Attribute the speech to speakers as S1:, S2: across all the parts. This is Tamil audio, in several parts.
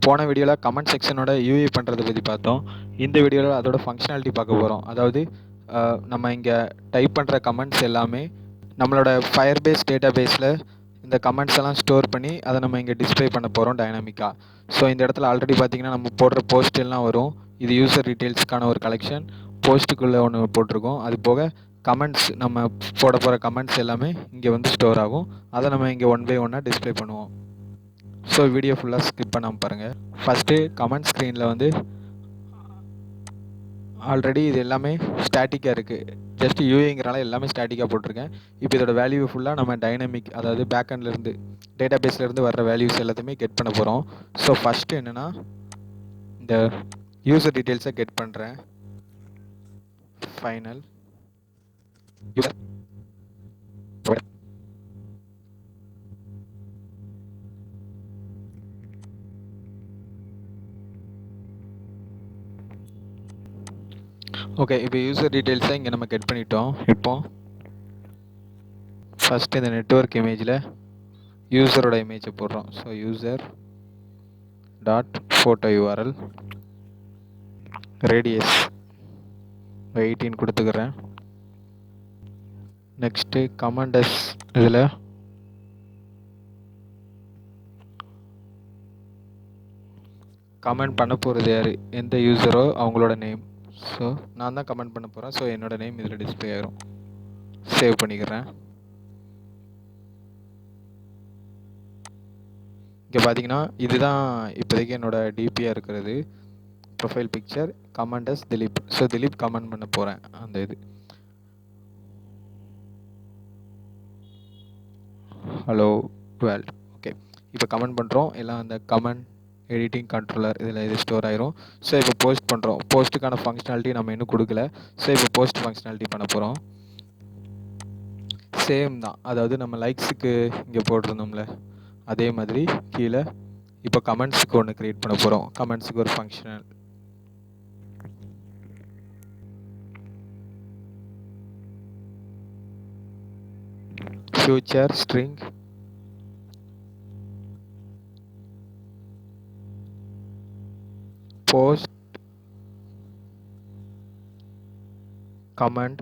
S1: போன வீடியோவில் கமெண்ட் செக்ஷனோட யூஏ பண்ணுறதை பற்றி பார்த்தோம். இந்த வீடியோவில் அதோட ஃபங்க்ஷனாலிட்டி பார்க்க போகிறோம். அதாவது நம்ம இங்கே டைப் பண்ணுற கமெண்ட்ஸ் எல்லாமே நம்மளோட ஃபயர்பேஸ் டேட்டா பேஸில் இந்த கமெண்ட்ஸ் எல்லாம் ஸ்டோர் பண்ணி அதை நம்ம இங்கே டிஸ்பிளே பண்ண போகிறோம் டைனாமிக்காக. ஸோ இந்த இடத்துல ஆல்ரெடி பார்த்தீங்கன்னா நம்ம போடுற போஸ்ட் எல்லாம் வரும். இது யூசர் டீட்டெயில்ஸ்க்கான ஒரு கலெக்ஷன். போஸ்ட்டுக்குள்ளே ஒன்று போட்டிருக்கோம். அது போக கமெண்ட்ஸ் நம்ம போட போகிற கமெண்ட்ஸ் எல்லாமே இங்கே வந்து ஸ்டோர் ஆகும். அதை நம்ம இங்கே ஒன் பை ஒன்னாக டிஸ்பிளே பண்ணுவோம். ஸோ வீடியோ ஃபுல்லாக ஸ்கிப் பண்ணாமல் பாருங்கள். ஃபஸ்ட்டு கமெண்ட் ஸ்க்ரீனில் வந்து ஆல்ரெடி இது எல்லாமே ஸ்டாட்டிக்காக இருக்குது. ஜஸ்ட் யூஏங்கிறனால எல்லாமே ஸ்டாட்டிக்காக போட்டிருக்கேன். இப்போ இதோட வேல்யூ ஃபுல்லாக நம்ம டைனமிக், அதாவது பேக்அண்ட்லேருந்து டேட்டா பேஸ்லேருந்து வர்ற வேல்யூஸ் எல்லாத்தையுமே கெட் பண்ண போகிறோம். ஸோ ஃபஸ்ட்டு என்னென்னா இந்த யூசர் டீட்டெயில்ஸை கெட் பண்ணுறேன். Final user okay. இப்போ யூசர் டீட்டெயில்ஸை இங்கே நம்ம கெட் பண்ணிட்டோம். இப்போ ஃபஸ்ட்டு இந்த நெட்வொர்க் இமேஜில் யூசரோட இமேஜை போடுறோம். So user dot photo URL radius 18 கொடுத்துக்கிறேன். நெக்ஸ்ட்டு கமாண்டஸ், இதில் கமெண்ட் பண்ண போகிறது யார், எந்த யூசரோ அவங்களோட நேம். ஸோ நான் தான் கமெண்ட் பண்ண போகிறேன். ஸோ என்னோடய நேம் இதில் டிஸ்பிளே ஆகிரும். சேவ் பண்ணிக்கிறேன். இங்கே பார்த்தீங்கன்னா இதுதான் இப்போதைக்கு என்னோடய டிபியாக இருக்கிறது. Profile picture comments Dilip. So Dilip comment பண்ண போகிறேன். அந்த இது ஹலோ வேல்ட். ஓகே. இப்போ கமெண்ட் பண்ணுறோம். எல்லாம் அந்த கமெண்ட் எடிட்டிங் கண்ட்ரோலர் இதில் இது ஸ்டோர் ஆயிரும். ஸோ இப்போ போஸ்ட் பண்ணுறோம். போஸ்ட்டுக்கான ஃபங்க்ஷனாலிட்டி நம்ம இன்னும் கொடுக்கல. ஸோ இப்போ போஸ்ட் ஃபங்க்ஷனாலிட்டி பண்ண போகிறோம். சேம் தான், அதாவது நம்ம லைக்ஸுக்கு இங்கே போட்டிருந்தோம்ல அதே மாதிரி கீழே இப்போ கமெண்ட்ஸுக்கு ஒன்று க்ரியேட் பண்ண போகிறோம். கமெண்ட்ஸுக்கு ஒரு functional future string post comment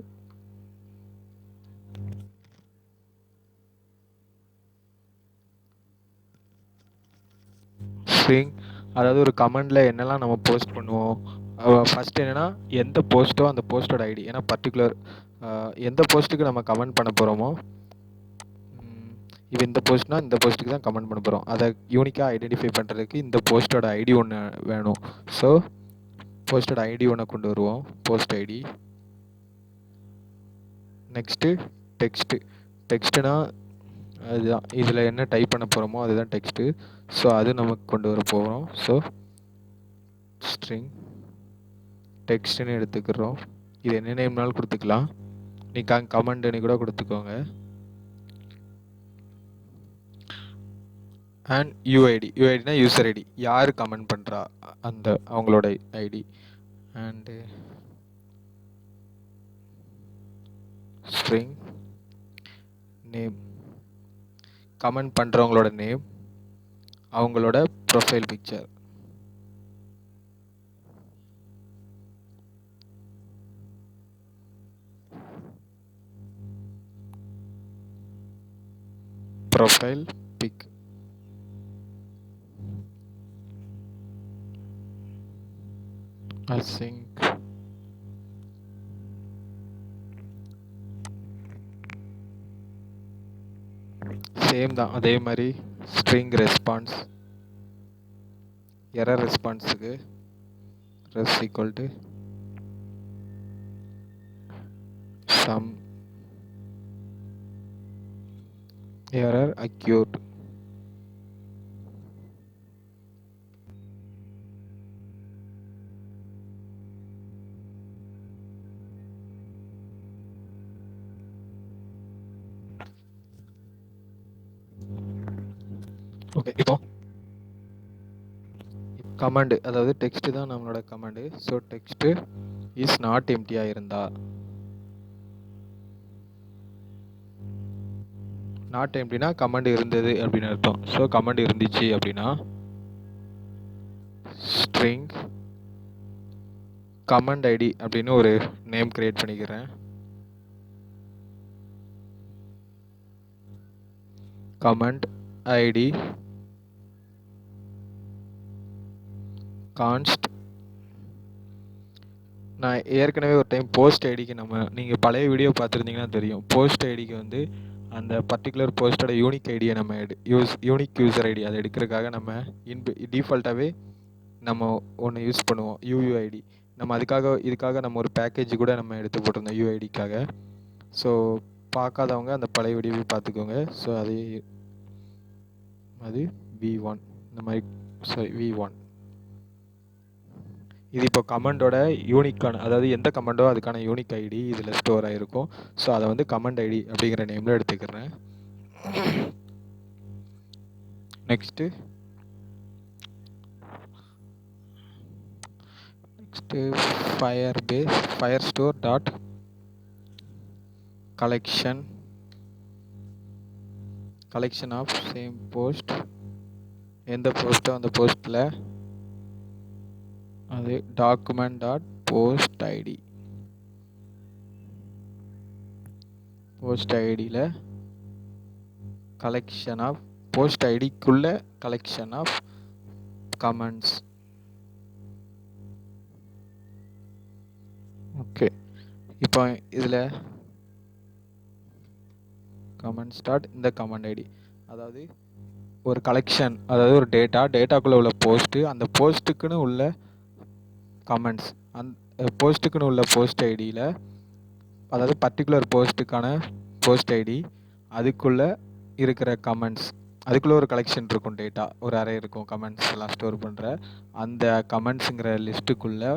S1: string. அதாவது ஒரு கமெண்டில் என்னெல்லாம் நம்ம போஸ்ட் பண்ணுவோம். ஃபஸ்ட்டு என்னென்னா எந்த போஸ்ட்டோ அந்த போஸ்ட்டோட ஐடி. ஏன்னா பர்டிகுலர் எந்த போஸ்ட்டுக்கு நம்ம கமெண்ட் பண்ண போகிறோமோ, இப்போ இந்த போஸ்ட்னால் இந்த போஸ்ட்டுக்கு தான் கமெண்ட் பண்ண போகிறோம். அதை யூனிக்காக ஐடென்டிஃபை பண்ணுறதுக்கு இந்த போஸ்ட்டோட ஐடி ஒன்று வேணும். ஸோ போஸ்ட்டோட ஐடி ஒன்று கொண்டு வருவோம். Post ID. நெக்ஸ்ட்டு டெக்ஸ்ட்டுனா அதுதான் இதில் என்ன டைப் பண்ண போகிறோமோ அதுதான் டெக்ஸ்ட்டு. ஸோ அது நமக்கு கொண்டு வர போகிறோம். ஸோ ஸ்ட்ரிங் டெக்ஸ்ட்டுன்னு எடுத்துக்கிறோம். இது என்ன நேம்னாலும் கொடுத்துக்கலாம். நீங்கள் கமெண்ட்னு கூட கொடுத்துக்கோங்க. அண்ட் யூஐடினா யூசர் ஐடி, யார் கமெண்ட் பண்ணுறா அந்த அவங்களோட ID. And string name, comment பண்ணுறவங்களோட நேம், அவங்களோட profile picture. Profile pic. Async same தான், அதே மாதிரி ஸ்ட்ரிங் ரெஸ்பான்ஸ், எரர் ரெஸ்பான்ஸுக்கு res equal to some error அக்யூட். ஓகே. இப்போ கமாண்டு, அதாவது டெக்ஸ்ட்டு தான் நம்மளோட command. So text is not எம்டியாக இருந்தா, நாட் எம்டினா கமாண்டு இருந்தது அப்படின்னு அர்த்தம். ஸோ கமாண்டு இருந்துச்சு அப்படின்னா ஸ்ட்ரிங் கமெண்ட் ஐடி அப்படின்னு ஒரு நேம் கிரியேட் பண்ணிக்கிறேன். Comment ID கான்ஸ்ட். நான் ஏற்கனவே ஒரு டைம் போஸ்ட் ஐடிக்கு நீங்கள் பழைய வீடியோ பார்த்துருந்தீங்கன்னா தெரியும். போஸ்ட் ஐடிக்கு வந்து அந்த பர்டிகுலர் போஸ்ட்டோட யூனிக் ஐடியை நம்ம யூனிக் யூசர் ஐடி அதை எடுக்கிறதுக்காக நம்ம டிஃபால்ட்டாகவே நம்ம ஒன்று யூஸ் பண்ணுவோம், யூஐடி. நம்ம இதுக்காக நம்ம ஒரு பேக்கேஜ் கூட நம்ம எடுத்து போட்டிருந்தோம் யூஐடிக்காக. ஸோ பார்க்காதவங்க அந்த பழைய வீடியோவை பார்த்துக்கோங்க. ஸோ அது V1 இந்த மாதிரி. V1 இது இப்போ கமெண்டோட யூனிக்கான, அதாவது எந்த கமெண்டோ அதுக்கான யூனிக் ஐடி இதில் ஸ்டோர் ஆகிருக்கும். ஸோ அதை வந்து கமெண்ட் ஐடி அப்படிங்கிற நேமில் எடுத்துக்கிறேன். Next firestore dot collection of same post. எந்த போஸ்ட்டோ அந்த போஸ்ட்டில் அது டாக்குமெண்ட் டாட் போஸ்ட் ஐடியில் கலெக்ஷன் ஆஃப் போஸ்ட் ஐடிக்குள்ள கலெக்ஷன் ஆஃப் கமெண்ட்ஸ். ஓகே, இப்போ இதில் கமெண்ட் ஸ்டார்ட் இந்த கமெண்ட் ஐடி, அதாவது ஒரு கலெக்ஷன், அதாவது ஒரு டேட்டாக்குள்ளே உள்ள போஸ்ட்டு, அந்த போஸ்ட்டுக்குன்னு உள்ள கமெண்ட்ஸ், அந்த போஸ்ட்டுக்குன்னு உள்ள போஸ்ட் ஐடியில், அதாவது பர்டிகுலர் போஸ்ட்டுக்கான போஸ்ட் ஐடி, அதுக்குள்ளே இருக்கிற கமெண்ட்ஸ், அதுக்குள்ளே ஒரு கலெக்ஷன் இருக்கும், டேட்டா ஒரு அரே இருக்கும், கமெண்ட்ஸ் எல்லாம் ஸ்டோர் பண்ணுற அந்த கமெண்ட்ஸுங்கிற லிஸ்ட்டுக்குள்ளே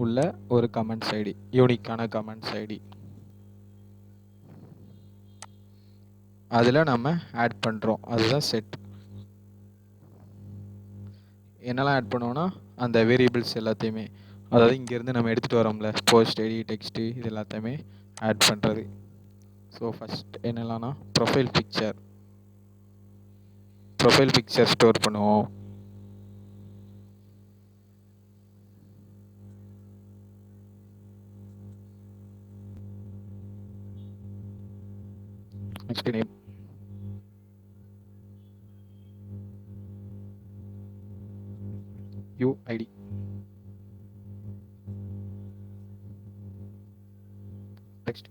S1: உள்ள ஒரு கமெண்ட்ஸ் ஐடி, யூனிக்கான கமெண்ட்ஸ் ஐடி, அதில் நம்ம ஆட் பண்ணுறோம். அதுதான் செட். என்னெல்லாம் ஆட் பண்ணுவோன்னா அந்த வேரியபிள்ஸ் எல்லாத்தையுமே, அதாவது இங்கேருந்து நம்ம எடுத்துகிட்டு வரோம்ல போஸ்ட் ஐடி, டெக்ஸ்ட்டு, இது எல்லாத்தையுமே ஆட் பண்ணுறது. ஸோ ஃபஸ்ட் என்னெல்லாம்னா ப்ரொஃபைல் பிக்சர் ஸ்டோர் பண்ணுவோம். Next name, UID, text,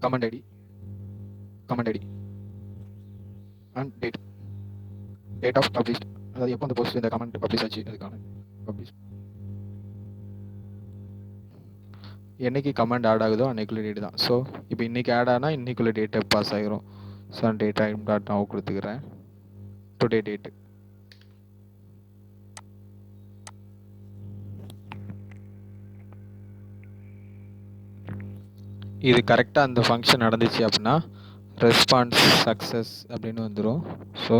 S1: comment ID and date of published, அதாவது எப்போ அந்த போஸ்ட் இந்த கமெண்ட் பப்ளிஷ் ஆச்சு அதுக்கான பப்ளிஷ், என்னைக்கு கமெண்ட் ஆட் ஆகுதோ அன்னைக்குள்ள டேட் தான். ஸோ இப்போ இன்றைக்கி ஆட் ஆனால் இன்றைக்குள்ள டேட்டை பாஸ் ஆகிரும். ஸோ டேட் டைம் டாட் நான் கொடுத்துக்கிறேன், டுடே டேட்டு. இது கரெக்டாக அந்த ஃபங்க்ஷன் நடந்துச்சு அப்படின்னா ரெஸ்பான்ஸ் சக்ஸஸ் அப்படின்னு வந்துடும். ஸோ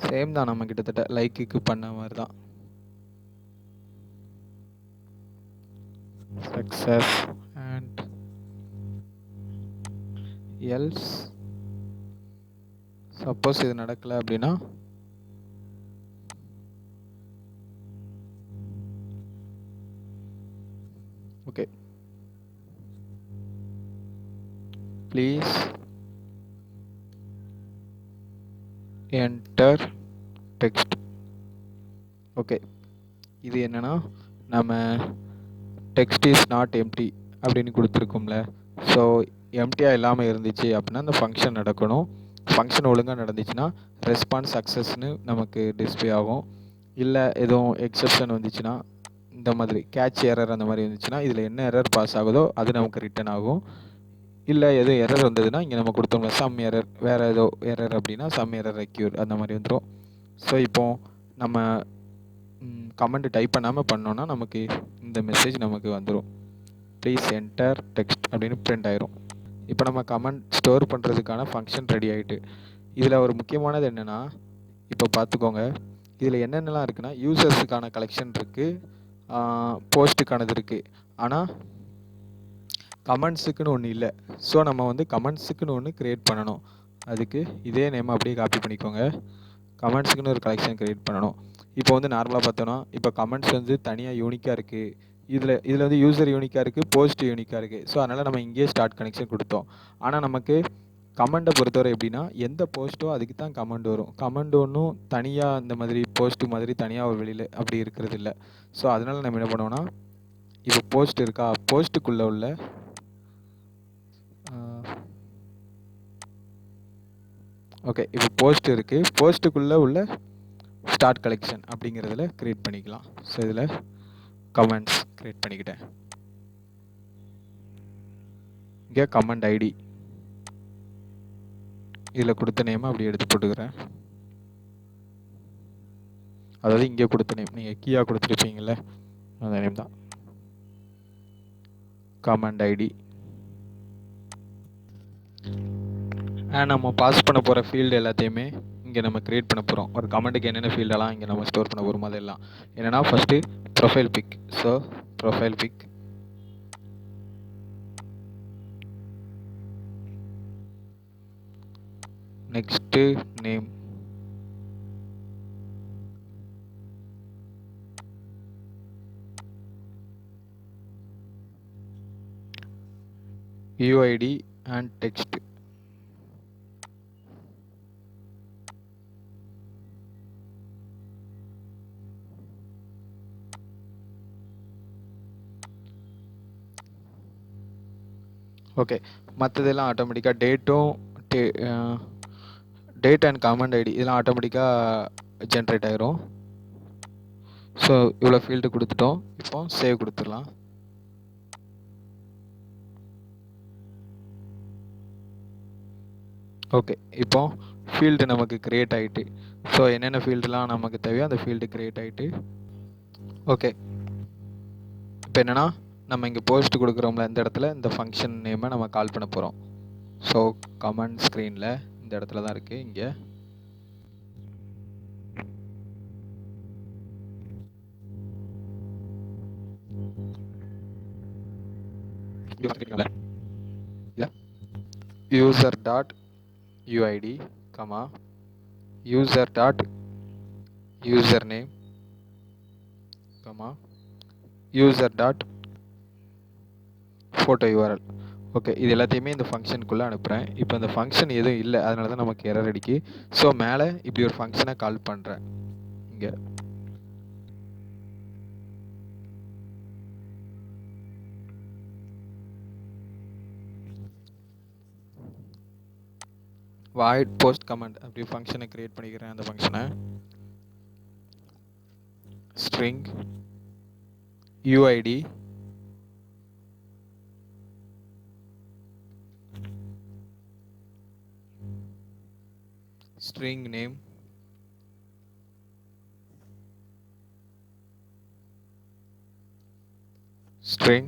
S1: சேம் தான், நம்ம கிட்டத்தட்ட லைக்குக்கு பண்ண மாதிரி தான். சக்ஸஸ் அண்ட் எல்ஸ் சப்போஸ் இது நடக்கலை அப்படின்னா okay, please enter text. Okay, இது என்னென்னா நம்ம டெக்ஸ்ட் இஸ் நாட் எம்டி அப்படின்னு கொடுத்துருக்கோம்ல. ஸோ எம்டியாக இல்லாமல் இருந்துச்சு அப்படின்னா அந்த ஃபங்க்ஷன் நடக்கணும். ஃபங்க்ஷன் ஒழுங்காக நடந்துச்சுன்னா ரெஸ்பான்ஸ் சக்ஸஸ்னு நமக்கு டிஸ்பிளே ஆகும். இல்லை எதுவும் எக்ஸப்ஷன் வந்துச்சுன்னா, இந்த மாதிரி கேட்ச் எரர் அந்த மாதிரி வந்துச்சுன்னா இதில் என்ன எரர் பாஸ் ஆகுதோ அது நமக்கு ரிட்டன் ஆகும். இல்லை எதுவும் எரர் வந்ததுன்னா இங்கே நம்ம கொடுத்தோம்ல சம் எரர், வேறு ஏதோ எரர் அப்படின்னா சம் எரர் ரெக்யூர் அந்த மாதிரி வந்துடும். ஸோ இப்போது நம்ம கமெண்ட் டைப் பண்ணாமல் பண்ணோன்னா நமக்கு இந்த மெசேஜ் நமக்கு வந்துடும், ப்ளீஸ் என்டர் டெக்ஸ்ட் அப்படின்னு பிரிண்ட் ஆயிரும். இப்போ நம்ம கமெண்ட் ஸ்டோர் பண்ணுறதுக்கான ஃபங்க்ஷன் ரெடி ஆகிட்டு. இதில் ஒரு முக்கியமானது என்னென்னா, இப்போ பார்த்துக்கோங்க, இதில் என்னென்னலாம் இருக்குன்னா யூசர்ஸுக்கான கலெக்ஷன் இருக்குது, போஸ்ட்டுக்கானது இருக்குது. ஆனால் கமெண்ட்ஸுக்குன்னு ஒன்று இல்லை. ஸோ நம்ம வந்து கமெண்ட்ஸுக்குன்னு ஒன்று க்ரியேட் பண்ணணும். அதுக்கு இதே நேம் அப்படியே காப்பி பண்ணிக்கோங்க. கமெண்ட்ஸுக்குன்னு ஒரு கலெக்ஷன் க்ரியேட் பண்ணணும். இப்போ வந்து நார்மலாக பார்த்தோன்னா, இப்போ கமெண்ட்ஸ் வந்து தனியாக யூனிக்காக இருக்குது. இதில் வந்து யூசர் யூனிக்காக இருக்குது, போஸ்ட் யூனிக்காக இருக்குது. ஸோ அதனால் நம்ம இங்கேயே ஸ்டார்ட் கனெக்ஷன் கொடுத்தோம். ஆனால் நமக்கு கமெண்ட்டை பொறுத்தவரை எப்படின்னா, எந்த போஸ்ட்டோ அதுக்கு தான் கமெண்ட் வரும். கமெண்ட் ஒன்றும் தனியாக இந்த மாதிரி போஸ்ட்டு மாதிரி தனியாக ஒரு வெளியில் அப்படி இருக்கிறது இல்லை. ஸோ அதனால் நம்ம என்ன பண்ணுவோன்னா, இப்போ போஸ்ட் இருக்கா, போஸ்ட்டுக்குள்ளே உள்ள ஓகே, இப்போ போஸ்ட் இருக்குது, போஸ்ட்டுக்குள்ளே உள்ள ஸ்டார்ட் கலெக்ஷன் அப்படிங்கிறதுல க்ரியேட் பண்ணிக்கலாம். ஸோ இதில் கமெண்ட்ஸ் க்ரியேட் பண்ணிக்கிட்டேன். இங்கே கமெண்ட் ஐடி இதில் கொடுத்த நேம் அப்படி எடுத்து போட்டுக்கிறேன். அதாவது இங்கே கொடுத்த நேம் நீங்கள் கீயாக கொடுத்துருப்பீங்கள அந்த நேம் தான் கமெண்ட் ஐடி. நம்ம பாஸ் பண்ண போகிற ஃபீல்டு எல்லாத்தையுமே இங்கே நம்ம க்ரியேட் பண்ண போகிறோம். ஒரு கமெண்ட்டுக்கு என்னென்ன ஃபீல்டெல்லாம் இங்கே நம்ம ஸ்டோர் பண்ண போகிறோமோ அதெல்லாம் என்னென்னா, first profile big. So profile big, next name, UID and text. Okay, மற்றதெல்லாம் ஆட்டோமேட்டிக்காக டேட் அண்ட் கமெண்ட் ஐடி இதெல்லாம் ஆட்டோமேட்டிக்காக ஜென்ரேட் ஆயிரும். ஸோ இவ்வளோ ஃபீல்டு கொடுத்துட்டோம். இப்போ சேவ் கொடுத்துடலாம். ஓகே, இப்போ ஃபீல்டு நமக்கு க்ரியேட் ஆகிட்டு. ஸோ என்னென்ன ஃபீல்டுலாம் நமக்கு தேவையோ அந்த ஃபீல்டு க்ரியேட் ஆகிட்டு. ஓகே, இப்போ என்னென்னா நம்ம இங்கே போஸ்ட் கொடுக்குறோம்ல, இந்த இடத்துல இந்த ஃபங்க்ஷன் நேமை நம்ம கால் பண்ண போகிறோம். ஸோ கமெண்ட் ஸ்க்ரீனில் இந்த இடத்துல தான் இருக்குது. இங்கே user dot uid comma user dot username comma user dot photo url. Okay, இது எல்லாத்தையுமே இந்த ஃபங்க்ஷனுக்குள்ளே அனுப்புகிறேன். இப்போ இந்த ஃபங்க்ஷன் எதுவும் இல்லை, அதனால தான் நமக்கு எரர் அடிக்கு. ஸோ மேலே இப்படி ஒரு ஃபங்க்ஷனை கால் பண்ணுறேன். இங்கே வாய்ட் போஸ்ட் கமெண்ட் அப்படி ஃபங்க்ஷனை க்ரியேட் பண்ணிக்கிறேன். அந்த ஃபங்க்ஷனை string UID string name string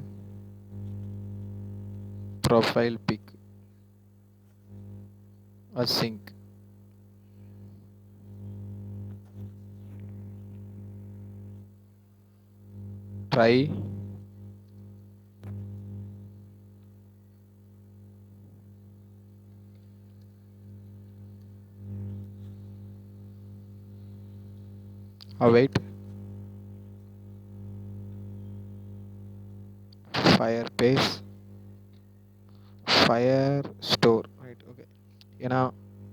S1: profile pic async try await firebase firestore right. Okay, ஏன்னா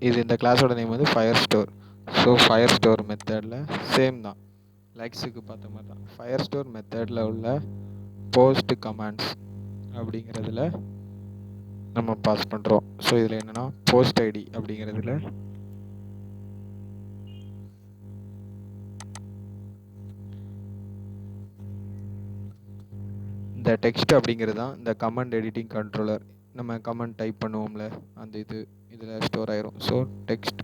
S1: இது இந்த கிளாஸோட நேம் வந்து firestore. ஸோ firestore மெத்தடில் சேம் தான், லைக்ஸுக்கு பார்த்த மாதிரி தான். firestore மெத்தடில் உள்ள போஸ்ட் கமாண்ட்ஸ் அப்படிங்கிறதுல நம்ம பாஸ் பண்ணுறோம். ஸோ இதில் என்னென்னா போஸ்ட் ஐடி அப்படிங்கிறதுல இந்த டெக்ஸ்ட் அப்படிங்கிறது தான் இந்த கமெண்ட் எடிட்டிங் கண்ட்ரோலர். நம்ம கமெண்ட் டைப் பண்ணுவோம்ல, அந்த இதில் ஸ்டோர் ஆயிரும். ஸோ டெக்ஸ்ட்,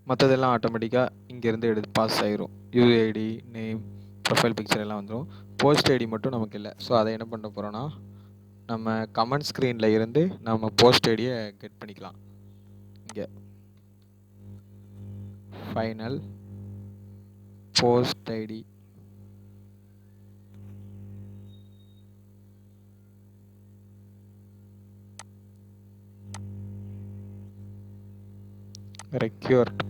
S1: மற்றதெல்லாம் ஆட்டோமேட்டிக்காக இங்கேருந்து எடுத்து பாஸ் ஆயிரும். யூஐடி, நேம், ப்ரொஃபைல் பிக்சர் எல்லாம் வந்துடும். போஸ்ட் ஐடி மட்டும் நமக்கு இல்லை. ஸோ அதை என்ன பண்ண போகிறோன்னா, நம்ம கமெண்ட் ஸ்க்ரீனில் இருந்து நம்ம போஸ்ட் ஐடியை கெட் பண்ணிக்கலாம். இங்கே final post ID required.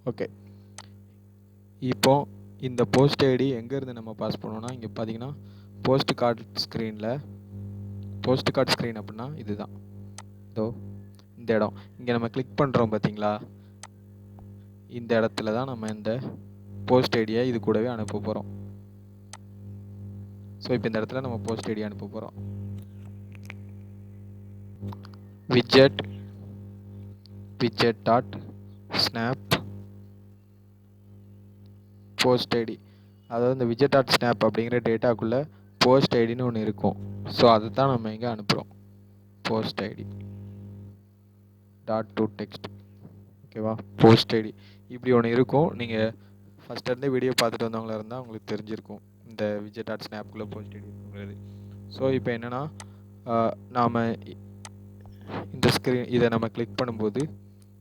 S1: Okay, இப்போ இந்த போஸ்ட் ஐடி எங்கேருந்து நம்ம பாஸ் பண்ணோன்னா, இங்கே பார்த்தீங்கன்னா போஸ்ட் கார்டு ஸ்க்ரீனில், போஸ்ட் கார்டு ஸ்க்ரீன் அப்படின்னா இதுதான், இதோ இந்த இடம். இங்கே நம்ம கிளிக் பண்ணுறோம் பார்த்தீங்களா, இந்த இடத்துல தான் நம்ம இந்த போஸ்ட் ஐடியை இது கூடவே அனுப்ப போகிறோம். ஸோ இப்போ இந்த இடத்துல நம்ம போஸ்ட் ஐடி அனுப்ப போகிறோம். widget dot snap post ID. அதாவது இந்த widget டாட் ஸ்னாப் அப்படிங்கிற டேட்டாக்குள்ளே போஸ்ட் ஐடின்னு ஒன்று இருக்கும். ஸோ அதை தான் நம்ம இங்கே அனுப்புகிறோம். Post ID dot to text. ஓகேவா, போஸ்ட் ஐடி இப்படி ஒன்று இருக்கும். நீங்கள் ஃபஸ்ட் இருந்தே வீடியோ பார்த்துட்டு வந்தவங்களா இருந்தால் உங்களுக்கு தெரிஞ்சிருக்கும் இந்த widget டாட் ஸ்னாப்குள்ளே போஸ்ட் ஐடி இருக்குங்கிறது. ஸோ இப்போ என்னென்னா, நாம் இந்த ஸ்க்ரீன் இதை நம்ம கிளிக் பண்ணும்போது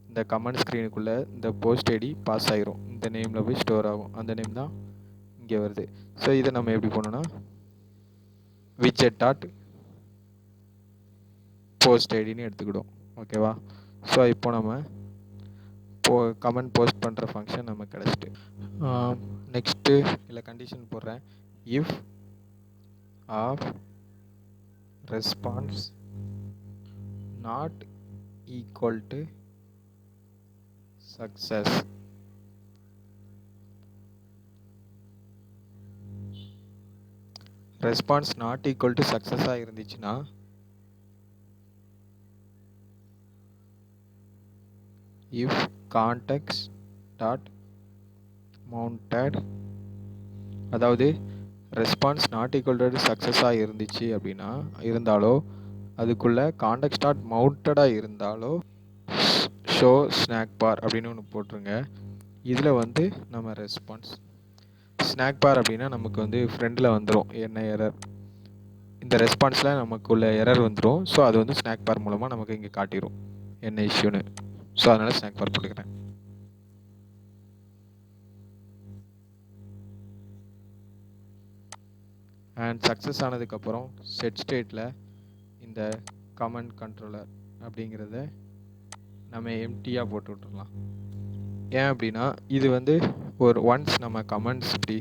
S1: இந்த கமெண்ட் ஸ்க்ரீனுக்குள்ளே இந்த போஸ்ட் ஐடி பாஸ் ஆகிரும். இந்த நேமில் போய் ஸ்டோர் ஆகும். அந்த நேம் தான் இங்கே வருது. ஸோ இதை நம்ம எப்படி பண்ணோன்னா, widget டாட் போஸ்ட் ஐடின்னு எடுத்துக்கிடும். ஓகேவா, ஸோ இப்போ நம்ம கமெண்ட் போஸ்ட் பண்ணுற ஃபங்க்ஷன் நமக்கு கிடச்சிட்டு. நெக்ஸ்ட்டு இல்லை கண்டிஷன் போடுறேன். If of response not equal to success. Response not equal to சக்ஸஸாக இருந்துச்சுன்னா இஃப் கான்டெக்ஸ்ட் டாட் மவுண்டட், அதாவது ரெஸ்பான்ஸ் நாட் ஈக்குவல் டு சக்ஸஸாக இருந்துச்சு அப்படின்னா, இருந்தாலோ அதுக்குள்ளே கான்டெக்ஸ்ட் டாட் மவுண்டடாக இருந்தாலோ ஷோ ஸ்நாக் பார் அப்படின்னு ஒன்று போட்டுருங்க. இதில் வந்து நம்ம ரெஸ்பான்ஸ் ஸ்நாக் பார் அப்படின்னா நமக்கு வந்து ஃப்ரெண்டில் வந்துடும் என்ன எரர், இந்த ரெஸ்பான்ஸில் நமக்குள்ள எரர் வந்துடும். ஸோ அது வந்து ஸ்நாக் பார் மூலமாக நமக்கு இங்கே காட்டிடும் என்ன இஷ்யூன்னு. ஸோ அதனால் ஸ்நாக் பார் போட்டுக்கிறேன். அண்ட் சக்ஸஸ் ஆனதுக்கப்புறம் செட் ஸ்டேட்டில் இந்த கமெண்ட் கண்ட்ரோலர் அப்படிங்கிறத நம்ம எம்டியாக போட்டு விட்டுடலாம். ஏன் அப்படின்னா இது வந்து ஒரு ஒன்ஸ் நம்ம கமெண்ட்ஸ் இப்படி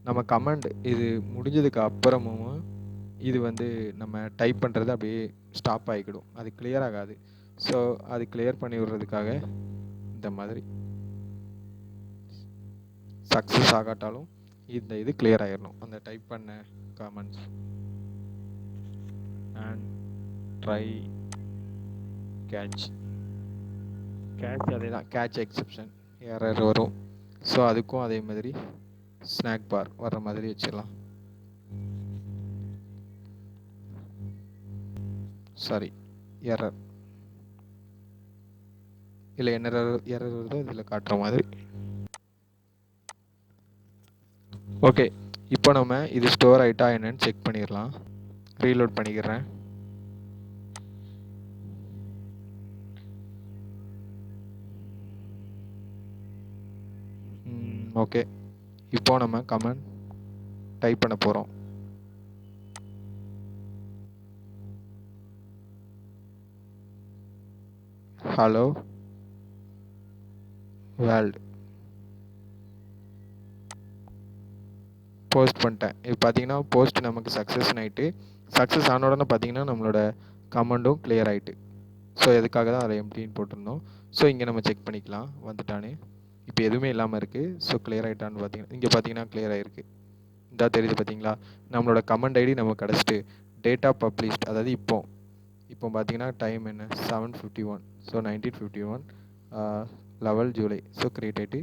S1: நம்ம கமெண்ட் இது முடிஞ்சதுக்கு அப்புறமும் இது வந்து நம்ம டைப் பண்ணுறது அப்படியே ஸ்டாப் ஆகிக்கிடும், அது கிளியர் ஆகாது. ஸோ அது கிளியர் பண்ணி விடுறதுக்காக இந்த மாதிரி சக்ஸஸ் ஆகாட்டாலும் இந்த இது கிளியர் ஆகிடணும் அந்த டைப் பண்ண கமெண்ட்ஸ். அண்ட் ட்ரை கேட்ச் அதே தான், கேட்ச் எக்ஸெப்ஷன் எரர் வரும். ஸோ அதுக்கும் அதே மாதிரி ஸ்நாக் பார் வர்ற மாதிரி வச்சிடலாம். சாரி, எரர் இல்லை என்ன எரர் வருதோ இதில் காட்டுற மாதிரி. ஓகே, இப்போ நம்ம இது ஸ்டோர் ஆகிட்டா என்னன்னு செக் பண்ணிடலாம். ரீலோட் பண்ணிக்கிறேன். ஓகே, இப்போ நம்ம கமெண்ட் டைப் பண்ண போகிறோம். ஹலோ வேர்ல்டு போஸ்ட் பண்ணிட்டேன். இப்போ பார்த்தீங்கன்னா போஸ்ட் நமக்கு சக்ஸஸ் ஆகிட்டு, சக்ஸஸ் ஆன உடனே பார்த்தீங்கன்னா நம்மளோட கமெண்டும் கிளியர் ஆகிட்டு. ஸோ எதுக்காக தான் அதை எம்டின்னு போட்டிருந்தோம். ஸோ இங்கே நம்ம செக் பண்ணிக்கலாம் வந்துட்டானே. இப்போ எதுவுமே இல்லாமல் இருக்குது. ஸோ கிளியர் ஆகிட்டான்னு பார்த்தீங்கன்னா இங்கே பார்த்தீங்கன்னா கிளியர் ஆகிருக்கு. இதா தெரியுது பார்த்தீங்களா, நம்மளோட கமெண்ட் ஐடி நம்ம கிடச்சிட்டு. டேட்டா பப்ளிஷ்ட், அதாவது இப்போ பார்த்தீங்கன்னா டைம் என்ன 7:51. ஸோ 1951 11 ஜூலை. ஸோ கிரியேட் ஆகிட்டு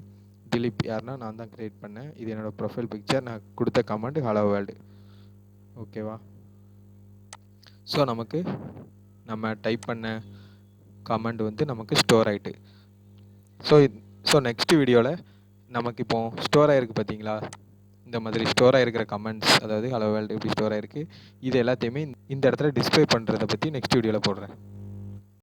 S1: திலீப் யாருன்னா நான் தான் க்ரியேட் பண்ணேன். இது என்னோடய ப்ரொஃபைல் பிக்சர், நான் கொடுத்த கமெண்ட் ஹலோ வேர்ல்டு. ஓகேவா, ஸோ நமக்கு நம்ம டைப் பண்ண கமெண்ட் வந்து நமக்கு ஸ்டோர் ஆகிட்டு. ஸோ நெக்ஸ்ட் வீடியோவில் நமக்கு இப்போ ஸ்டோர் ஆகிருக்கு பார்த்தீங்களா, இந்த மாதிரி ஸ்டோர் ஆகிருக்கிற கமெண்ட்ஸ், அதாவது ஹலோ வேர்ல்டு இப்படி ஸ்டோர் ஆகிருக்கு, இது எல்லாத்தையுமே இந்த இடத்துல டிஸ்பிளே பண்ணுறதை பற்றி நெக்ஸ்ட் வீடியோவில் போடுறேன்.